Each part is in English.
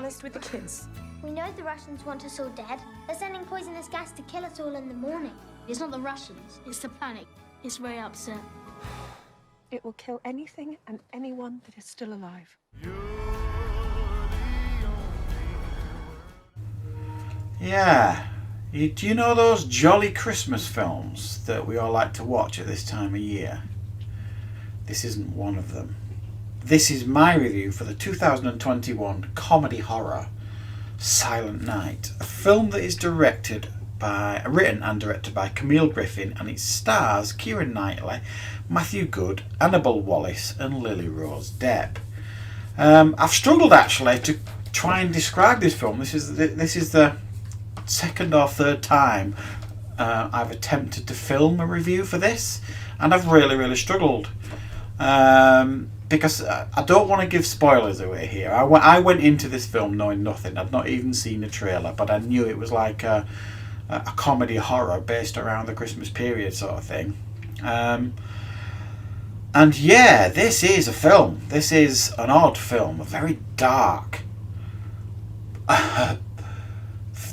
honest with the kids. We know the Russians want us all dead. They're sending poisonous gas to kill us all in the morning. It's not the Russians, it's the panic. It's very upset. It will kill anything and anyone that is still alive. Yeah. Do you know those jolly Christmas films that we all like to watch at this time of year? This isn't one of them. This is my review for the 2021 comedy horror Silent Night, a film that is written and directed by Camille Griffin, and it stars Keira Knightley, Matthew Good, Annabelle Wallis and Lily Rose Depp. I've struggled actually to try and describe this film. This is the second or third time I've attempted to film a review for this, and I've really struggled because I don't want to give spoilers away here. I went into this film knowing nothing. I'd not even seen the trailer, but I knew it was like a comedy horror based around the Christmas period sort of thing. And yeah, this is a film. This is an odd film, a very dark,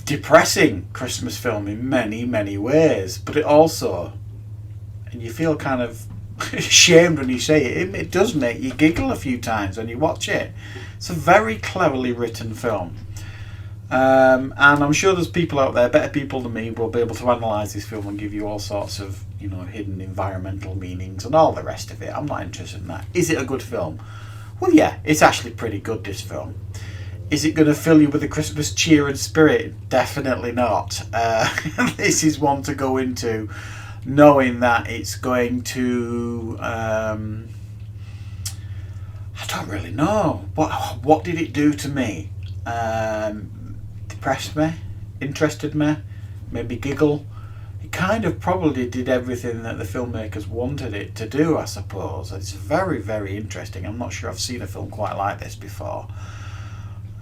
depressing Christmas film in many ways, but it also, and you feel kind of ashamed when you say it, it does make you giggle a few times when you watch it. It's a very cleverly written film. And I'm sure there's people out there, better people than me, will be able to analyse this film and give you all sorts of, hidden environmental meanings and all the rest of it. I'm not interested in that. Is it a good film? Well, yeah, it's actually pretty good, this film. Is it going to fill you with a Christmas cheer and spirit? Definitely not. This is one to go into knowing that it's going to... I don't really know. What did it do to me? Depressed me, interested me, maybe giggle. It kind of probably did everything that the filmmakers wanted it to do, I suppose. It's very interesting. I'm not sure I've seen a film quite like this before.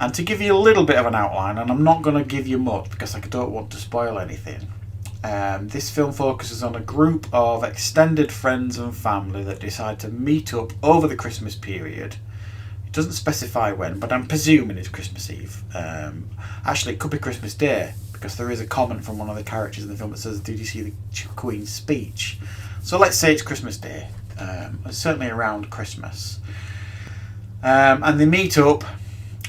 And to give you a little bit of an outline, and I'm not going to give you much because I don't want to spoil anything, this film focuses on a group of extended friends and family that decide to meet up over the Christmas period. It doesn't specify when, but I'm presuming it's Christmas Eve. Actually, it could be Christmas Day, because there is a comment from one of the characters in the film that says, "Did you see the Queen's speech?" So let's say it's Christmas Day. It's certainly around Christmas. And they meet up,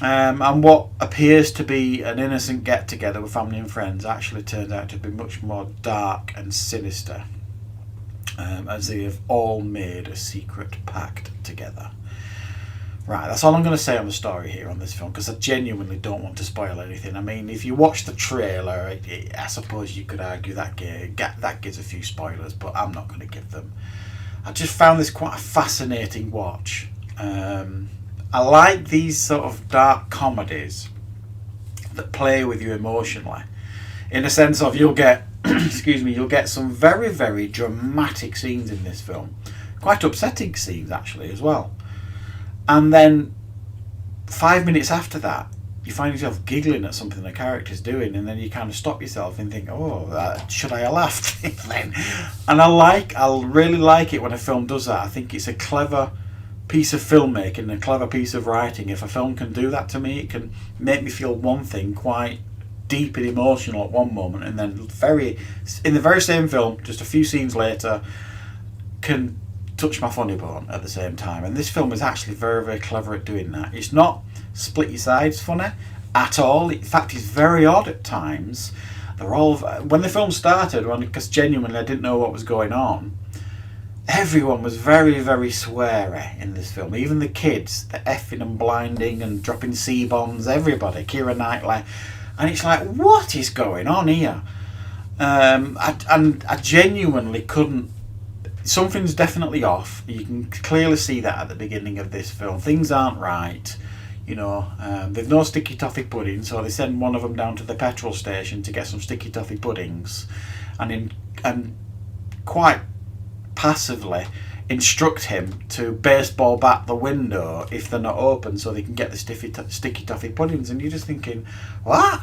and what appears to be an innocent get-together with family and friends actually turns out to be much more dark and sinister, as they have all made a secret pact together. Right, that's all I'm going to say on the story here on this film, because I genuinely don't want to spoil anything. I mean, if you watch the trailer, I suppose you could argue that gives a few spoilers, but I'm not going to give them. I just found this quite a fascinating watch. I like these sort of dark comedies that play with you emotionally, in the sense of you'll get, you'll get some very dramatic scenes in this film, quite upsetting scenes actually as well. And then 5 minutes after that, you find yourself giggling at something the character's doing, and then you kind of stop yourself and think, should I have laughed then? And I really like it when a film does that. I think it's a clever piece of filmmaking, a clever piece of writing. If a film can do that to me, it can make me feel one thing quite deep and emotional at one moment, and then in the very same film, just a few scenes later, can touch my funny bone at the same time. And this film is actually very clever at doing that. It's not split your sides funny at all. In fact, it's very odd at times. When the film started, because genuinely I didn't know what was going on, everyone was very sweary in this film. Even the kids, the effing and blinding and dropping C-bombs, everybody, Keira Knightley. And it's like, what is going on here? I genuinely couldn't. Something's definitely off. You can clearly see that at the beginning of this film. Things aren't right. There's no sticky toffee pudding, so they send one of them down to the petrol station to get some sticky toffee puddings, and quite passively instruct him to baseball bat the window if they're not open, so they can get the sticky toffee puddings. And you're just thinking, what?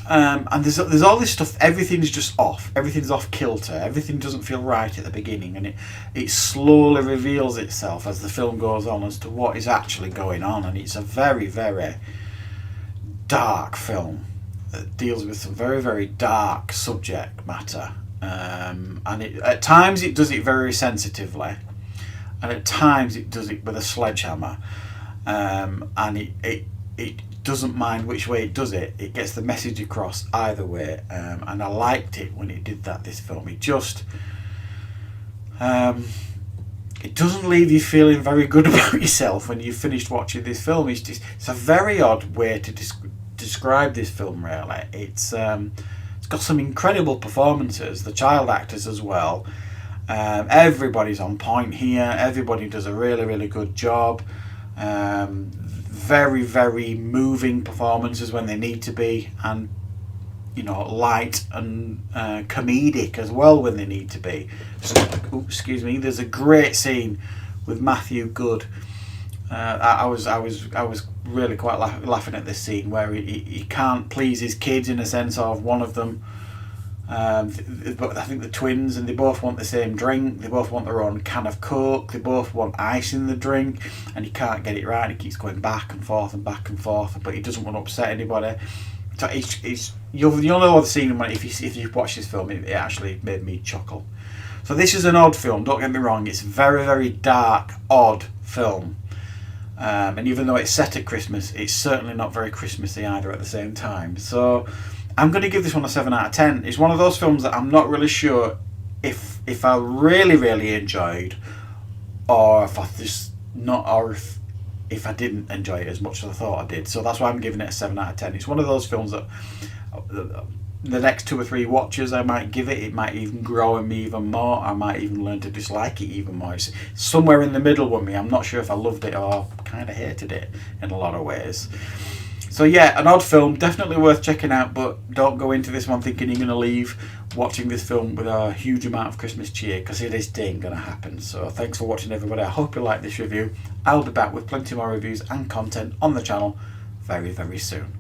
And there's all this stuff. Everything's just off. Everything's off kilter. Everything doesn't feel right at the beginning, and it slowly reveals itself as the film goes on as to what is actually going on. And it's a very dark film that deals with some very, very dark subject matter. And at times it does it very sensitively, and at times it does it with a sledgehammer. And it doesn't mind which way it does it. It gets the message across either way. And I liked it when it did that, this film. It just... it doesn't leave you feeling very good about yourself when you've finished watching this film. It's a very odd way to describe this film, really. It's got some incredible performances, the child actors as well. Everybody's on point here. Everybody does a really, really good job. Very, very moving performances when they need to be, and light and comedic as well when they need to be. Excuse me. There's a great scene with Matthew Good. I was really quite laughing at this scene where he can't please his kids, in a sense of one of them. But I think the twins, and they both want the same drink. They both want their own can of Coke. They both want ice in the drink, and he can't get it right. He keeps going back and forth, but he doesn't want to upset anybody. So you'll know the scene if you watch this film. It actually made me chuckle. So this is an odd film. Don't get me wrong. It's a very, very dark, odd film. And even though it's set at Christmas, it's certainly not very Christmassy either at the same time. So I'm going to give this one a 7 out of 10. It's one of those films that I'm not really sure if I really, really enjoyed, or if I just not, or if I didn't enjoy it as much as I thought I did. So that's why I'm giving it a 7 out of 10. It's one of those films that the next 2 or 3 watches I might give it. It might even grow on me even more. I might even learn to dislike it even more. It's somewhere in the middle with me. I'm not sure if I loved it or kind of hated it in a lot of ways. So yeah, an odd film, definitely worth checking out, but don't go into this one thinking you're going to leave watching this film with a huge amount of Christmas cheer, because it just ain't going to happen. So thanks for watching, everybody. I hope you like this review. I'll be back with plenty more reviews and content on the channel very, very soon.